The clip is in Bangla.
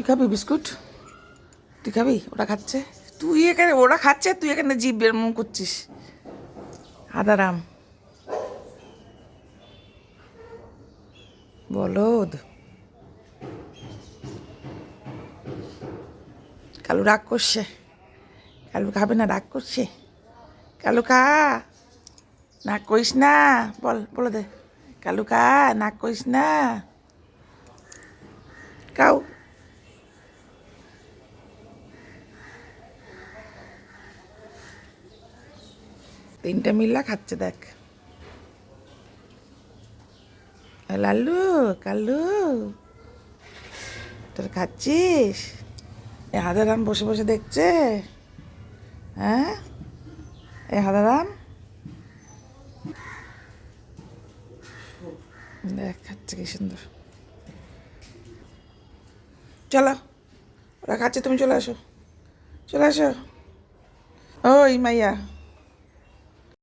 খাবি বিস্কুট? তুই খাবি? ওরা খাচ্ছে, তুই এখানে, ওরা খাচ্ছে, তুই এখানে জিভ বের মুখ করছিস। আদারাম বলদ। কালু রাগ করছে, কালু খাবে না, রাগ করছে। কালু খা, নাক করিস না, বলে দে। কালু খা, নাক করিস না, কাউ। তিনটে মিল্লা খাচ্ছে দেখ। লাল্লু, কাল্লু, তোর খাচ্ছিস? এ হাদারাম বসে বসে দেখছে। হ্যাঁ, এ হাদারাম দেখ খাচ্ছে কি সুন্দর। চলো, ওরা খাচ্ছে, তুমি চলে আসো, চলে আসো। ওই মাইয়া।